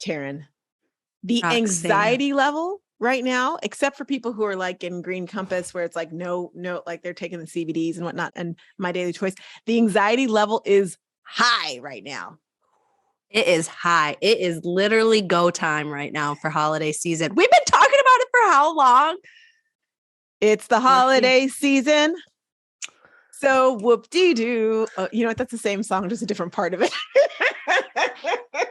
Taryn, the Roxanne. anxiety level right now, except for people who are like in Green Compass, where it's like, no, like they're taking the CBDs and whatnot, and My Daily Choice, the anxiety level is high right now. It is high. It is literally go time right now for holiday season. We've been talking about it for how long? It's the holiday season. So whoop-dee-doo. You know what? That's the same song, just a different part of it.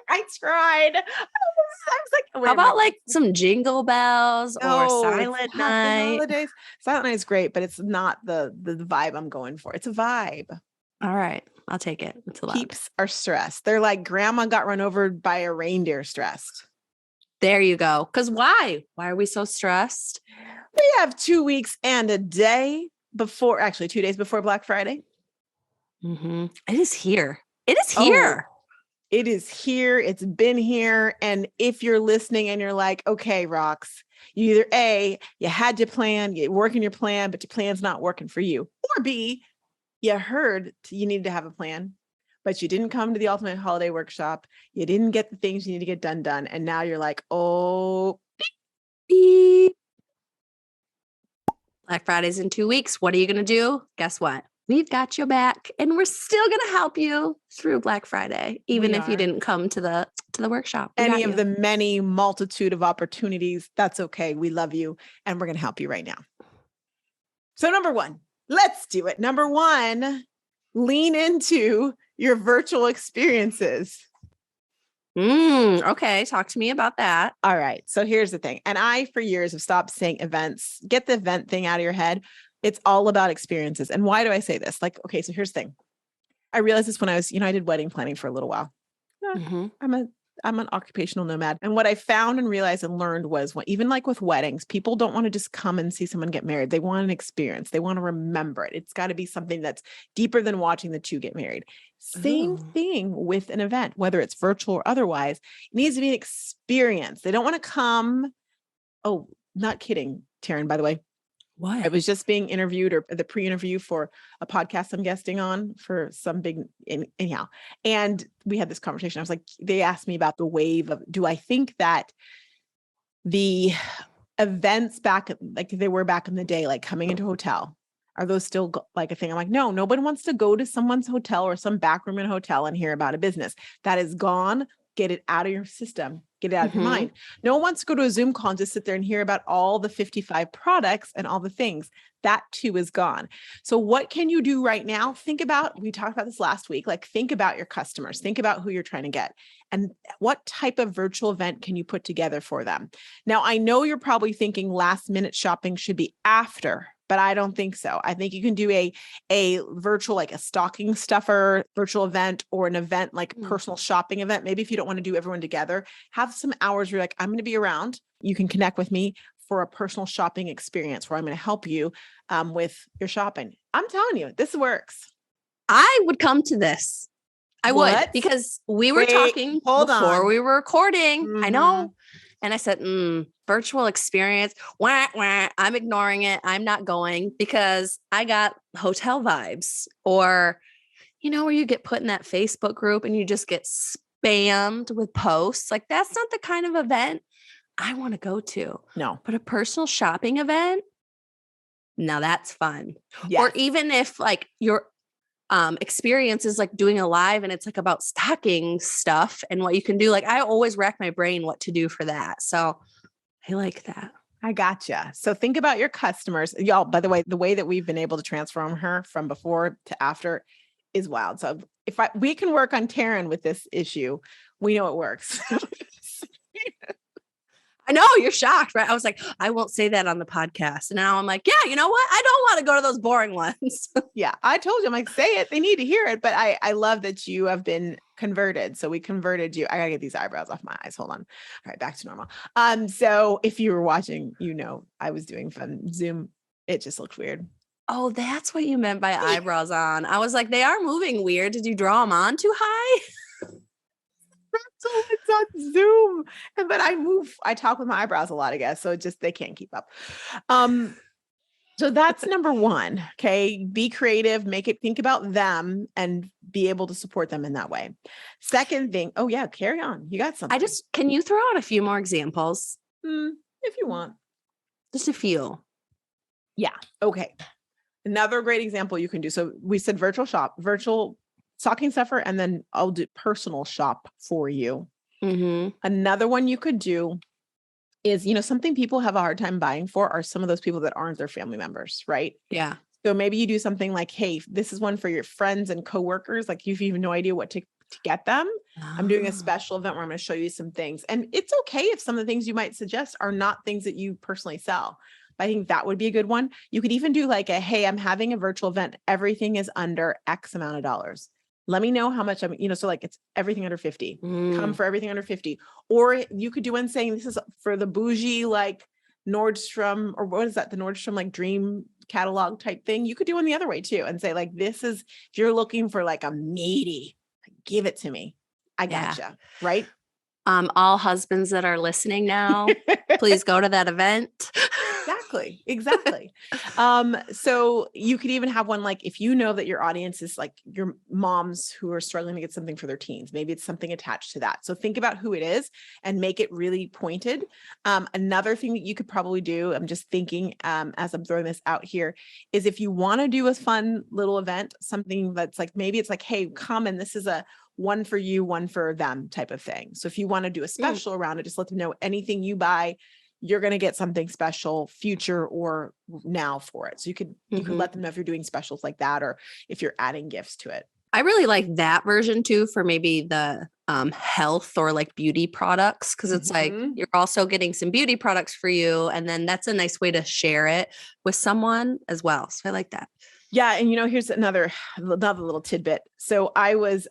I tried. I was like, how about like some Jingle Bells or Silent Night? Holidays. Silent Night is great, but it's not the vibe I'm going for. It's a vibe. All right. I'll take it. It's allowed. Peeps are stressed. They're like grandma got run over by a reindeer stressed. There you go. Because why? Why are we so stressed? We have 2 weeks and a day before, actually 2 days before Black Friday. Mm-hmm. It is here. It is here. Oh, it is here. It's been here. And if you're listening and you're like, okay, Rox, you either A, you had your plan, you're working your plan, but your plan's not working for you. Or B, you heard you needed to have a plan, but you didn't come to the Ultimate Holiday Workshop. You didn't get the things you need to get done. And now you're like, oh, beep. Black Friday's in 2 weeks. What are you going to do? Guess what? We've got your back, and we're still going to help you through Black Friday, even if you didn't come to the workshop. Any of the many multitude of opportunities, that's okay. We love you, and we're going to help you right now. So number one, let's do it. Number one, lean into your virtual experiences. Okay. Talk to me about that. All right. So here's the thing. And I, for years, have stopped saying events. Get the event thing out of your head. It's all about experiences. And why do I say this? Like, okay, so here's the thing. I realized this when I was, I did wedding planning for a little while. I'm an occupational nomad. And what I found and realized and learned was even like with weddings, people don't want to just come and see someone get married. They want an experience. They want to remember it. It's got to be something that's deeper than watching the two get married. Same thing with an event, whether it's virtual or otherwise, it needs to be an experience. They don't want to come. Oh, not kidding, Taryn, by the way. What? I was just being interviewed or the pre-interview for a podcast I'm guesting on for some big anyhow. And we had this conversation. I was like, they asked me about the wave of, do I think that the events back, like they were back in the day, like coming into a hotel, are those still like a thing? I'm like, no, nobody wants to go to someone's hotel or some back room in a hotel and hear about a business that is gone. Get it out of your system. Get it out of your mind. No one wants to go to a Zoom call and just sit there and hear about all the 55 products and all the things. That too is gone. So what can you do right now? Think about, we talked about this last week, like think about your customers, think about who you're trying to get and what type of virtual event can you put together for them? Now, I know you're probably thinking last minute shopping should be after, but I don't think so. I think you can do a virtual, like a stocking stuffer virtual event or an event like personal shopping event. Maybe if you don't want to do everyone together, have some hours where you're like, I'm going to be around. You can connect with me for a personal shopping experience where I'm going to help you with your shopping. I'm telling you, this works. I would come to this. I would, because we were talking before we were recording. I know. And I said, virtual experience. Wah, wah. I'm ignoring it. I'm not going because I got hotel vibes. Or, where you get put in that Facebook group and you just get spammed with posts. Like, that's not the kind of event I want to go to. No. But a personal shopping event, now that's fun. Yes. Or even if like your experience is like doing a live and it's like about stocking stuff and what you can do. Like I always rack my brain what to do for that. So I like that. I gotcha. So think about your customers. Y'all, by the way that we've been able to transform her from before to after is wild. So if we can work on Taryn with this issue, we know it works. I know you're shocked, right? I was like, I won't say that on the podcast. And now I'm like, yeah, you know what? I don't want to go to those boring ones. Yeah, I told you, I'm like, say it. They need to hear it. But I love that you have been converted. So we converted you. I gotta get these eyebrows off my eyes. Hold on. All right, back to normal. So if you were watching, I was doing fun Zoom. It just looked weird. Oh, that's what you meant by eyebrows on. I was like, they are moving weird. Did you draw them on too high? It's on Zoom. But I talk with my eyebrows a lot, I guess. So they can't keep up. So that's number one. Okay. Be creative, think about them and be able to support them in that way. Second thing, oh yeah, carry on. You got something. Can you throw out a few more examples? If you want. Just a few. Yeah. Okay. Another great example you can do. So we said virtual stocking stuffer, and then I'll do personal shop for you. Another one you could do is, something people have a hard time buying for are some of those people that aren't their family members, right? Yeah. So maybe you do something like, hey, this is one for your friends and coworkers. Like you've even no idea what to get them. I'm doing a special event where I'm going to show you some things. And it's okay if some of the things you might suggest are not things that you personally sell. But I think that would be a good one. You could even do like hey, I'm having a virtual event. Everything is under X amount of dollars. Let me know how much so like it's everything under 50. Come for everything under 50. Or you could do one saying this is for the bougie, like Nordstrom, or what is that? The Nordstrom like dream catalog type thing. You could do one the other way too and say like, this is, if you're looking for like a meaty, give it to me. I gotcha. Right. All husbands that are listening now, please go to that event. Exactly. So you could even have one, like, if you know that your audience is like your moms who are struggling to get something for their teens, maybe it's something attached to that. So think about who it is and make it really pointed. Another thing that you could probably do, I'm just thinking, as I'm throwing this out here, is if you want to do a fun little event, something that's like, maybe it's like, hey, come and this is a one for you, one for them type of thing. So if you want to do a special around it, just let them know anything you buy, you're going to get something special future or now for it. So you could let them know if you're doing specials like that, or if you're adding gifts to it. I really like that version too, for maybe the health or like beauty products. Cause it's like, you're also getting some beauty products for you. And then that's a nice way to share it with someone as well. So I like that. Yeah. And here's another little tidbit. So I was,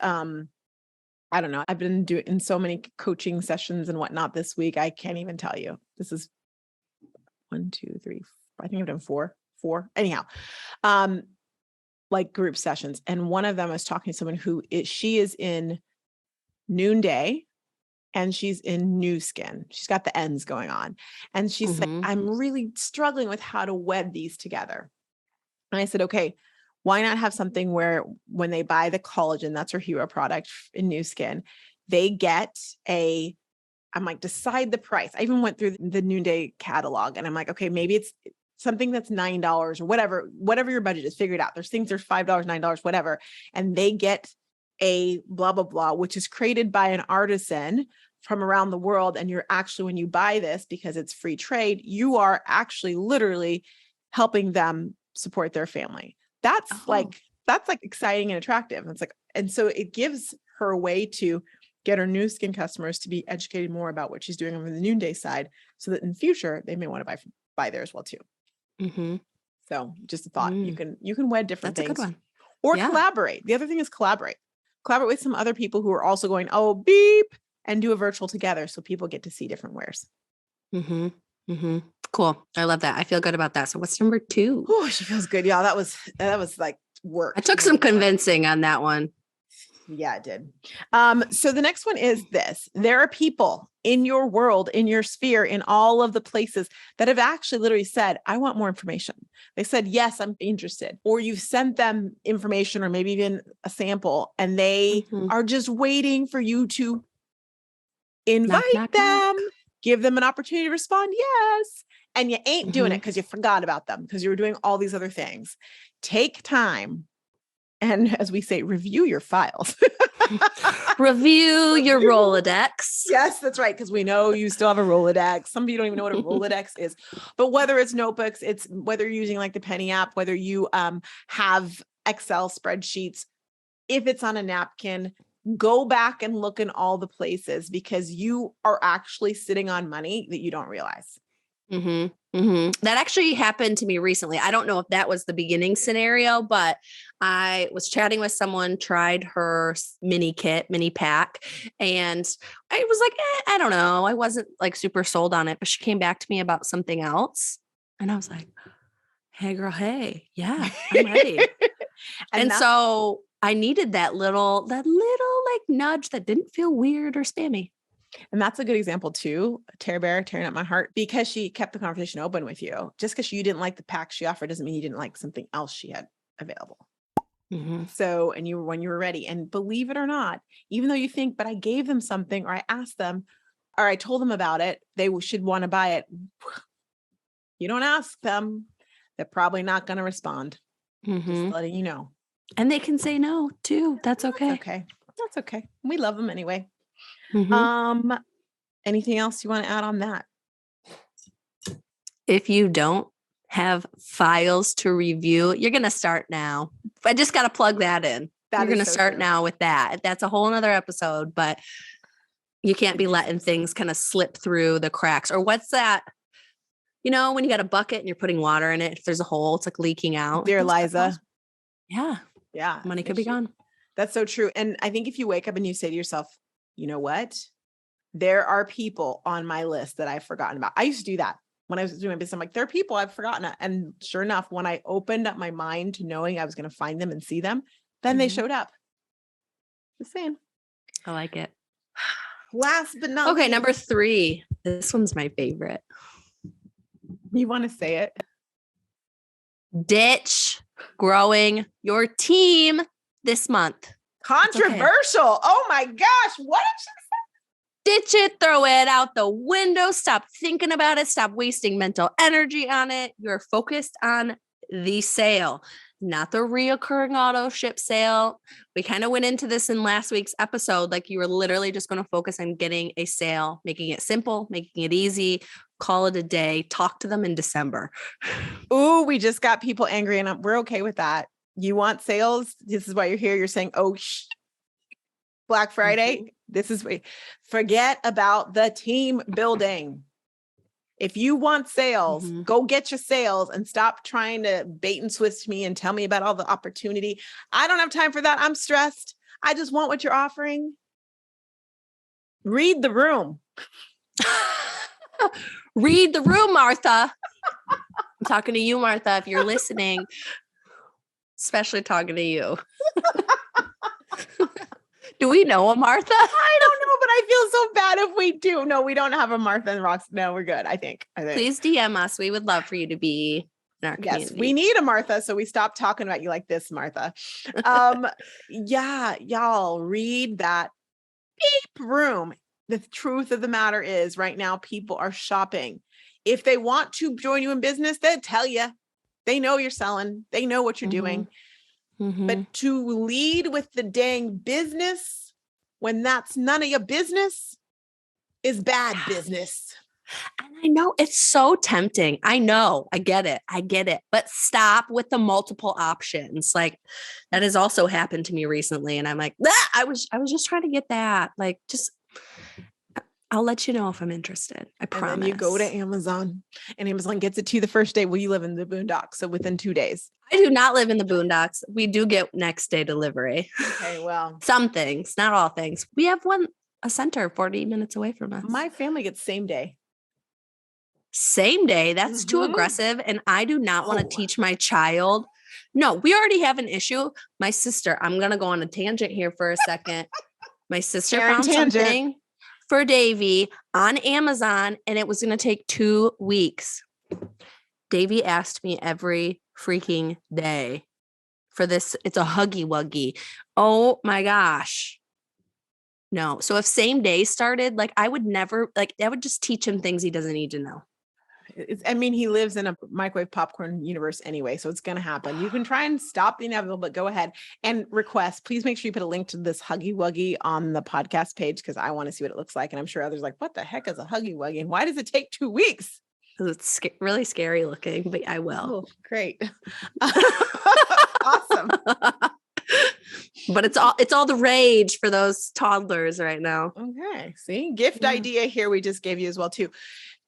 I don't know. I've been doing so many coaching sessions and whatnot this week. I can't even tell you. This is 1, 2, 3. I think I've done four. Anyhow, like group sessions. And one of them, I was talking to someone she is in Noonday and she's in New Skin. She's got the ends going on. And she's like, I'm really struggling with how to wed these together. And I said, okay, why not have something where when they buy the collagen, that's her hero product in New Skin, they get I'm like, decide the price. I even went through the Noonday catalog and I'm like, okay, maybe it's something that's $9 or whatever your budget is, figure it out. There's $5, $9, whatever. And they get a blah, blah, blah, which is created by an artisan from around the world. And you're actually, when you buy this, because it's free trade, you are actually literally helping them support their family. That's like exciting and attractive. It's like, and so it gives her a way to get her New Skin customers to be educated more about what she's doing on the Noonday side, so that in the future they may want to buy there as well too. So just a thought. You can wed different things. That's a good one. Or collaborate. The other thing is collaborate with some other people who are also going, oh, beep, and do a virtual together, so people get to see different wares. Cool. I love that. I feel good about that. So what's number 2? Oh, she feels good. Yeah, that was like work. I took some convincing on that one. Yeah, it did. So the next one is this. There are people in your world, in your sphere, in all of the places that have actually literally said, I want more information. They said, yes, I'm interested. Or you've sent them information or maybe even a sample, and they are just waiting for you to invite them, give them an opportunity to respond. Yes. And you ain't doing it because you forgot about them, because you were doing all these other things. Take time. And as we say, review your files. Review your Rolodex. Yes, that's right. Because we know you still have a Rolodex. Some of you don't even know what a Rolodex is. But whether it's notebooks, it's whether you're using like the Penny app, whether you have Excel spreadsheets, if it's on a napkin, go back and look in all the places, because you are actually sitting on money that you don't realize. That actually happened to me recently. I don't know if that was the beginning scenario, but I was chatting with someone, tried her mini pack, and I was like, I don't know. I wasn't like super sold on it, but she came back to me about something else. And I was like, hey girl, hey, yeah, I'm ready. and so I needed that little like nudge that didn't feel weird or spammy. And that's a good example too, Tara Bear tearing up my heart, because she kept the conversation open with you. Just because you didn't like the pack she offered doesn't mean you didn't like something else she had available. So, and when you were ready, and believe it or not, even though you think, but I gave them something, or I asked them, or I told them about it, they should want to buy it. You don't ask them, they're probably not going to respond. Just letting you know. And they can say no too. That's okay. That's okay. That's okay. We love them anyway. Anything else you want to add on that? If you don't have files to review, you're going to start now. I just got to plug that in. You're going to start now with that. That's a whole nother episode, but you can't be letting things kind of slip through the cracks. Or what's that? You know, when you got a bucket and you're putting water in it, if there's a hole, it's like leaking out. Dear Liza. Yeah. Yeah. Money could be gone. That's so true. And I think if you wake up and you say to yourself, you know what? There are people on my list that I've forgotten about. I used to do that when I was doing my business. I'm like, there are people I've forgotten. And sure enough, when I opened up my mind to knowing I was going to find them and see them, then they showed up. Just saying. I like it. Last but not least. Number 3. This one's my favorite. You want to say it? Ditch growing your team this month. Controversial. Okay. Oh my gosh. What did she say? Ditch it, throw it out the window. Stop thinking about it. Stop wasting mental energy on it. You're focused on the sale, not the reoccurring auto ship sale. We kind of went into this in last week's episode. Like, you were literally just going to focus on getting a sale, making it simple, making it easy, call it a day, talk to them in December. Ooh, we just got people angry, and we're okay with that. You want sales? This is why you're here. You're saying, oh, Black Friday. This is, forget about the team building. If you want sales, go get your sales and stop trying to bait and switch me and tell me about all the opportunity. I don't have time for that. I'm stressed. I just want what you're offering. Read the room. Read the room, Martha. I'm talking to you, Martha, if you're listening, especially talking to you. Do we know a Martha? I don't know, but I feel so bad if we do. No, we don't have a Martha and Rox. No, we're good. I think. Please DM us. We would love for you to be in our community. Yes, we need a Martha, so we stop talking about you like this, Martha. Yeah, y'all read that beep room. The truth of the matter is, right now, people are shopping. If they want to join you in business, they'll tell you. They know you're selling. They know what you're doing. But to lead with the dang business when that's none of your business is bad business. And I know it's so tempting. I know. I get it. But stop with the multiple options. Like, that has also happened to me recently. And I'm like, I was just trying to get that. Like, just, I'll let you know if I'm interested. I promise. And then you go to Amazon and Amazon gets it to you the first day. Well, you live in the boondocks, so within 2 days. I do not live in the boondocks. We do get next day delivery. Okay, well. Some things, not all things. We have a center 40 minutes away from us. My family gets same day. Same day? That's too aggressive. And I do not want to teach my child. No, we already have an issue. My sister, I'm going to go on a tangent here for a second. My sister found something for Davy on Amazon, and it was going to take 2 weeks. Davy asked me every freaking day for this. It's a Huggy Wuggy. Oh my gosh. No. So if same day started, like, I would never, like, that would just teach him things he doesn't need to know. He lives in a microwave popcorn universe anyway, so it's going to happen. You can try and stop the inevitable, but go ahead and request. Please make sure you put a link to this Huggy Wuggy on the podcast page, because I want to see what it looks like. And I'm sure others are like, what the heck is a Huggy Wuggy? And why does it take 2 weeks? It's really scary looking, but I will. Oh, great. Awesome. But it's all the rage for those toddlers right now. Okay. See, gift idea here we just gave you as well too.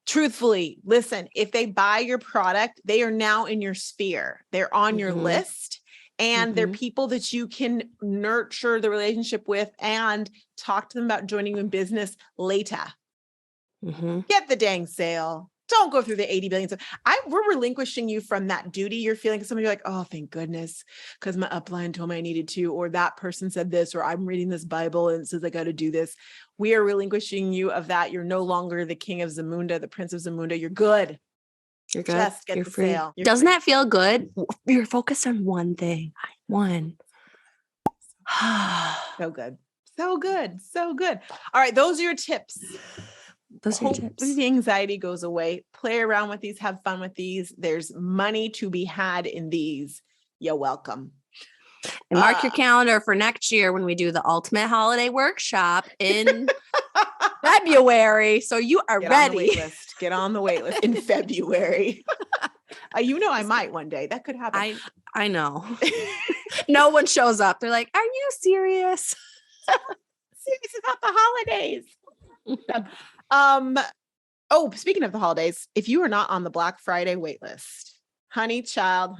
Truthfully, listen, if they buy your product, they are now in your sphere. They're on your list, and they're people that you can nurture the relationship with and talk to them about joining you in business later. Get the dang sale. Don't go through the 80 billion. We're relinquishing you from that duty you're feeling. Somebody like, oh, thank goodness, because my upline told me I needed to, or that person said this, or I'm reading this Bible and it says I got to do this. We are relinquishing you of that. You're no longer the king of Zamunda, the prince of Zamunda. You're good. You're good. Just get You're the free. sale. Doesn't that feel good? You're focused on one thing. One. So good. So good. So good. All right. Those are your tips. Hopefully the anxiety goes away. Play around with these. Have fun with these. There's money to be had in these. You're welcome. And mark your calendar for next year when we do the ultimate holiday workshop in February. So you are ready. Get on the wait list in February. I might one day. That could happen. I know. No one shows up. They're like, are you serious? Serious about the holidays. Speaking of the holidays, if you are not on the Black Friday wait list, honey child,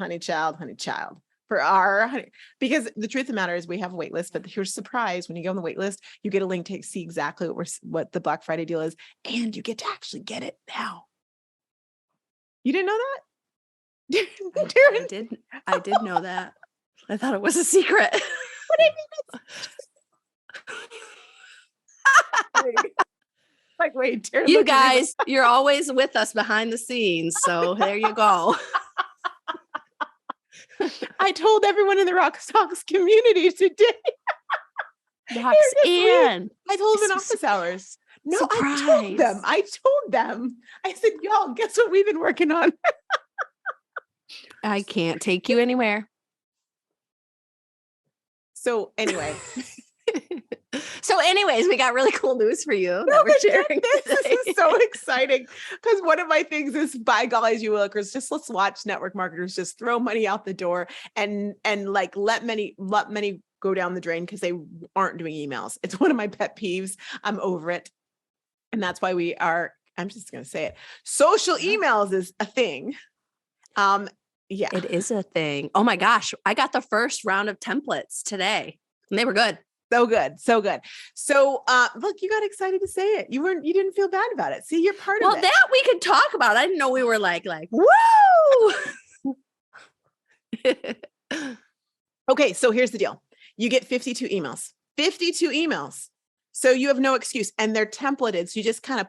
because the truth of the matter is we have a wait list, but here's a surprise. When you go on the wait list, you get a link to see exactly what the Black Friday deal is, and you get to actually get it now. You didn't know that? I did know that. I thought it was a secret. What do you mean? Wait, you guys, you're always with us behind the scenes. So there you go. I told everyone in the RoxTalks community today. Roxanne. I told them in office hours. No, surprise. I told them. I said, y'all, guess what we've been working on? I can't take you anywhere. So anyways, we got really cool news for you that we're sharing. This is so exciting because one of my things is, by golly, you lookers, just let's watch network marketers just throw money out the door and like let many go down the drain because they aren't doing emails. It's one of my pet peeves. I'm over it. And that's why I'm just going to say it. Social emails is a thing. Yeah, it is a thing. Oh my gosh. I got the first round of templates today and they were good. So good. So good. So, look, you got excited to say it. You didn't feel bad about it. See, you're part of it. Well, that we could talk about. I didn't know we were like, woo. Okay. So here's the deal. You get 52 emails. So you have no excuse, and they're templated. So you just kind of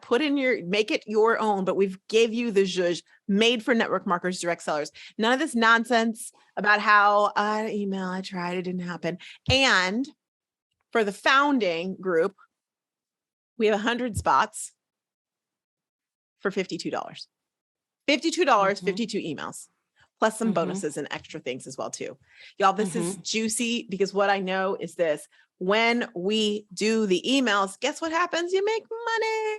make it your own, but we've gave you the zhuzh made for network marketers, direct sellers. None of this nonsense about how email, I tried, it didn't happen. And for the founding group, we have 100 spots for $52. $52, 52 emails, plus some bonuses and extra things as well too. Y'all, this is juicy because what I know is this. When we do the emails, guess what happens? You make money.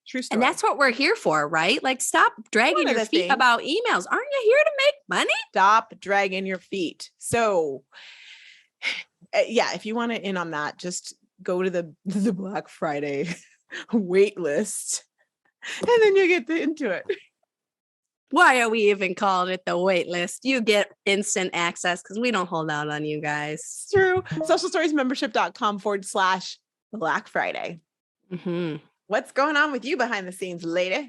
True story. And that's what we're here for, right? Like, stop dragging your feet about emails. Aren't you here to make money? Stop dragging your feet. So, yeah, if you want to in on that, just go to the Black Friday wait list, and then you get into it. Why are we even calling it the wait list? You get instant access because we don't hold out on you guys. It's true. socialstoriesmembership.com/Black Friday. What's going on with you behind the scenes, lady?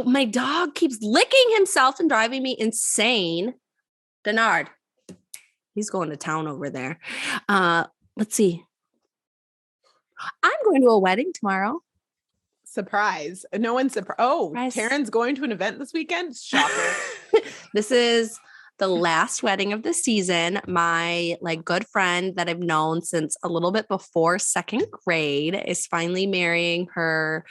My dog keeps licking himself and driving me insane. Denard, he's going to town over there. Let's see. I'm going to a wedding tomorrow. Surprise. No one's surprised. Oh, Karen's going to an event this weekend? Shocker. This is the last wedding of the season. My good friend that I've known since a little bit before second grade is finally marrying her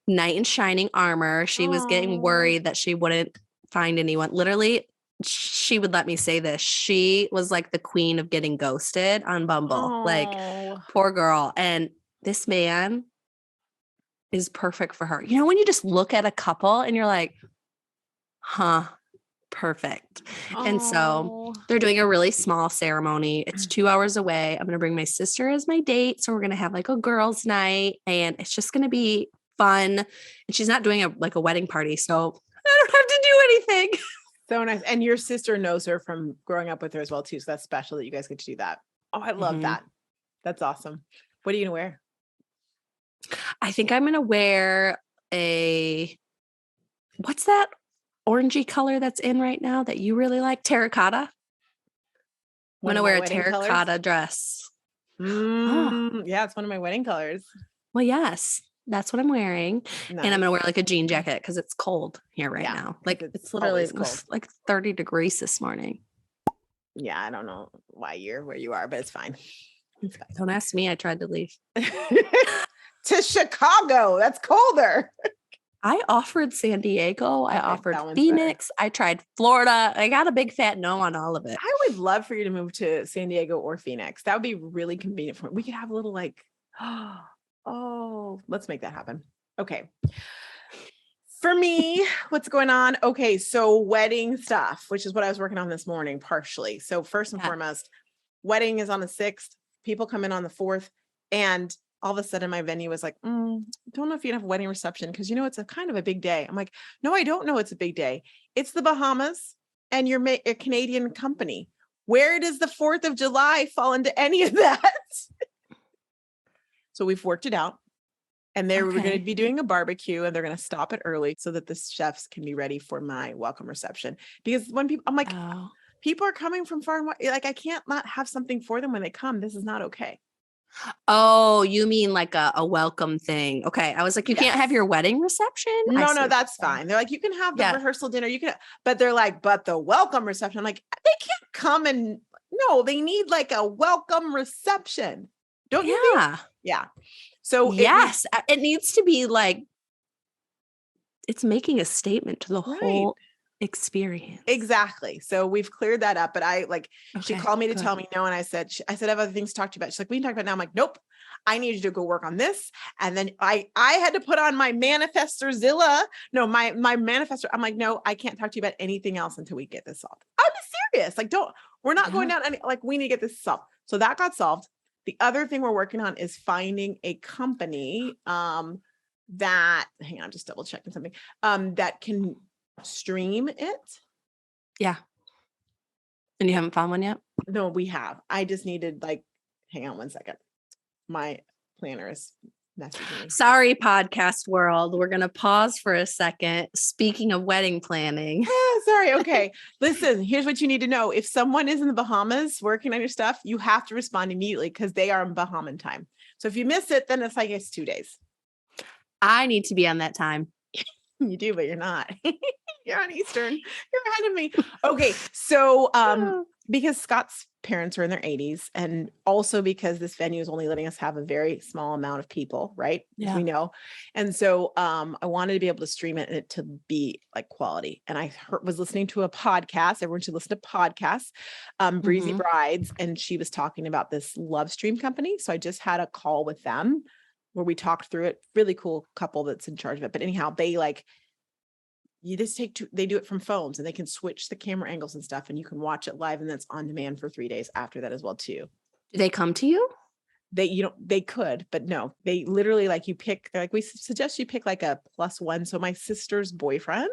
knight in shining armor. She was getting worried that she wouldn't find anyone. Literally, she would let me say this. She was like the queen of getting ghosted on Bumble. Poor girl. And this man is perfect for her. You know, when you just look at a couple and you're like, perfect. And so they're doing a really small ceremony. It's 2 hours away. I'm going to bring my sister as my date. So we're going to have a girls' night, and it's just going to be fun. And she's not doing a wedding party. So I don't have to do anything. So nice. And your sister knows her from growing up with her as well too. So that's special that you guys get to do that. Oh, I love that. That's awesome. What are you going to wear? I think I'm going to wear what's that orangey color that's in right now that you really like? Terracotta. I'm going to wear a terracotta dress. Yeah, it's one of my wedding colors. Well, yes, that's what I'm wearing. Nice. And I'm going to wear a jean jacket because it's cold here now. It's literally cold. 30 degrees this morning. Yeah, I don't know why you're where you are, but it's fine. It's fine. Don't ask me. I tried to leave. To Chicago. That's colder. I offered San Diego. I Okay, offered that one's Phoenix. I tried Florida. I got a big fat no on all of it. I would love for you to move to San Diego or Phoenix. That would be really convenient for me. We could have a little like, oh, let's make that happen. Okay. For me, what's going on? Okay, so wedding stuff, which is what I was working on this morning, partially. So first and foremost, wedding is on the 6th. People come in on the 4th, and all of a sudden my venue was like, don't know if you have a wedding reception because it's a kind of a big day. I'm like, no, I don't know it's a big day. It's the Bahamas, and you're a Canadian company. Where does the 4th of July fall into any of that? So we've worked it out. And we're going to be doing a barbecue, and they're going to stop it early so that the chefs can be ready for my welcome reception. Because when people, I'm like, people are coming from far and wide. Like, I can't not have something for them when they come. This is not okay. Oh, you mean like a welcome thing? Okay. I was like, you can't have your wedding reception? No, that's fine. They're like, you can have the rehearsal dinner. You can, but they're like, but the welcome reception. I'm like, they can't come and no, they need like a welcome reception. Don't you think? Yeah. So yes, it needs to be like, it's making a statement to the whole experience. Exactly. So we've cleared that up, but she called me to tell me no. And I said, I have other things to talk to you about. She's like, we can talk about it now. I'm like, nope, I need you to go work on this. And then I had to put on my manifesterzilla. No, my manifestor. I'm like, no, I can't talk to you about anything else until we get this solved. I'm serious. Like, we're not going down any, we need to get this solved. So that got solved. The other thing we're working on is finding a company that, hang on, I'm just double checking something, that can stream it. Yeah. And you haven't found one yet? No, we have. I just needed hang on one second. My planner is messaging me. Sorry, podcast world. We're going to pause for a second. Speaking of wedding planning. Sorry. Okay. Listen, here's what you need to know. If someone is in the Bahamas working on your stuff, you have to respond immediately because they are in Bahaman time. So if you miss it, then it's 2 days. I need to be on that time. You do, but you're not. You're on Eastern. You're ahead of me. Okay. So, because Scott's parents are in their 80s, and also because this venue is only letting us have a very small amount of people, right? Yeah. We know. And so, I wanted to be able to stream it and it to be quality. And I was listening to a podcast. Everyone should listen to podcasts, Breezy Brides. And she was talking about this love stream company. So I just had a call with them where we talked through it. Really cool couple that's in charge of it. But anyhow, they you just they do it from phones, and they can switch the camera angles and stuff, and you can watch it live, and that's on demand for 3 days after that as well too. Do they come to you? They could, but no, they literally you pick, they're we suggest you pick a +1. So my sister's boyfriend,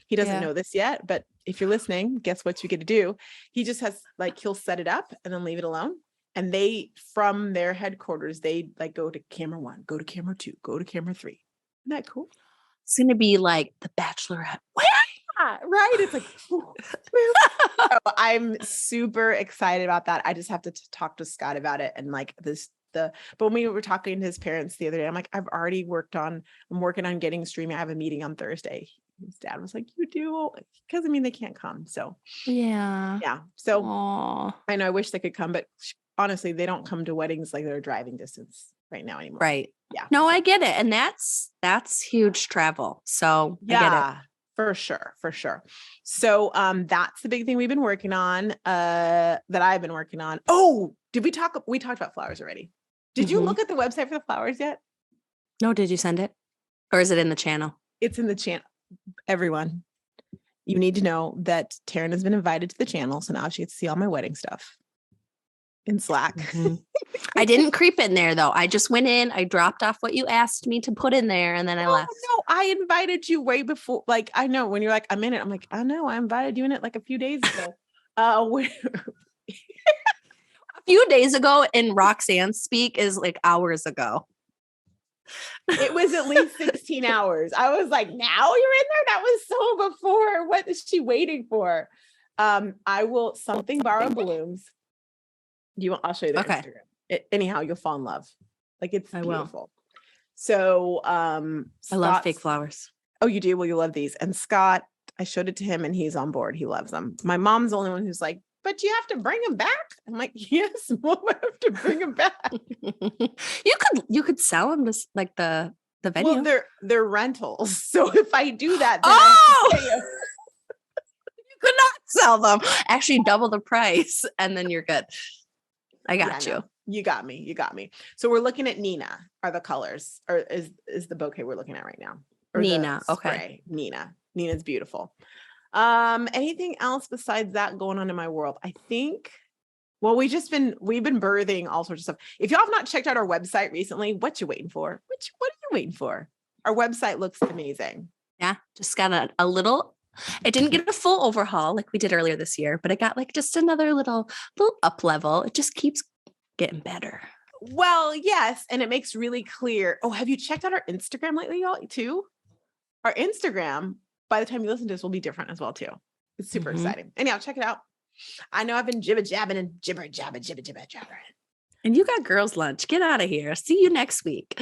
he doesn't know this yet, but if you're listening, guess what you get to do? He just has he'll set it up and then leave it alone. And they, from their headquarters, they go to camera 1, go to camera 2, go to camera 3. Isn't that cool? It's going to be like The Bachelorette. Yeah, right. It's so I'm super excited about that. I just have to talk to Scott about it. And but when we were talking to his parents the other day, I'm like, I'm working on getting streaming. I have a meeting on Thursday. His dad was like, you do? Because they can't come. So yeah. So aww. I know I wish they could come, but honestly, they don't come to weddings they're driving distance right now anymore. Right. Yeah. No, I get it. And that's huge travel. So yeah, I get it. For sure. So that's the big thing we've been working on, that I've been working on. Oh, we talked about flowers already. Did you look at the website for the flowers yet? No, did you send it? Or is it in the channel? It's in the channel. Everyone, you need to know that Taryn has been invited to the channel. So now she gets to see all my wedding stuff in Slack. I didn't creep in there though. I just went in, I dropped off what you asked me to put in there, and then I left. No, I invited you way before. I know when you're I'm in it. I'm like, I know I invited you in it a few days ago. A few days ago in Roxanne speak is hours ago. It was at least 16 hours. I was like, now you're in there? That was so before. What is she waiting for? I will borrow balloons. I'll show you the Instagram. Anyhow, you'll fall in love. It's beautiful. So I love fake flowers. Oh, you do? Well, you love these. And Scott, I showed it to him and he's on board. He loves them. My mom's the only one who's but you have to bring them back. I'm like, yes, Mom, I have to bring them back. You could sell them to like the venue. Well, they're rentals. So if I do that, then you could not sell them. Actually, double the price, and then you're good. I got you. No, you got me. So we're looking at Nina. Are the colors, or is the bouquet we're looking at right now? Or Nina. Okay. Nina's beautiful. Anything else besides that going on in my world? I think, well, we've been birthing all sorts of stuff. If y'all have not checked out our website recently, what you waiting for? What are you waiting for? Our website looks amazing. Yeah. Just got a little, it didn't get a full overhaul like we did earlier this year, but it got like just another little up level. It just keeps getting better. Well, yes. And it makes really clear. Oh, have you checked out our Instagram lately, y'all, too? Our Instagram, by the time you listen to this, will be different as well, too. It's super exciting. Anyhow, check it out. I know I've been jibber-jabbing and jibber-jabbing. And you got girls' lunch. Get out of here. See you next week.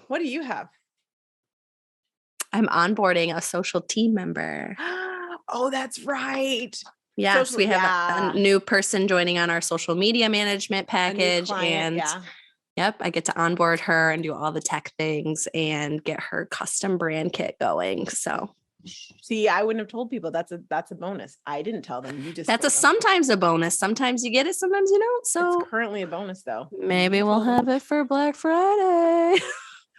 What do you have? I'm onboarding a social team member. Oh, that's right. Yes, we have a new person joining on our social media management package. Client, yep, I get to onboard her and do all the tech things and get her custom brand kit going. So see, I wouldn't have told people that's a bonus. I didn't tell them. You just that's sometimes a bonus. Sometimes you get it, sometimes you don't. So it's currently a bonus though. Maybe we'll have it for Black Friday.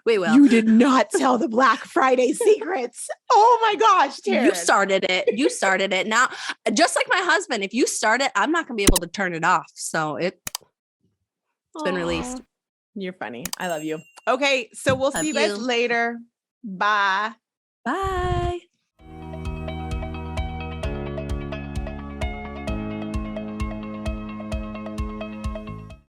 We will. You did not tell the Black Friday secrets. Oh my gosh, Taryn. You started it. Now, just like my husband, if you start it, I'm not going to be able to turn it off. So it's been released. You're funny. I love you. Okay, so we'll see you guys later. Bye. Bye.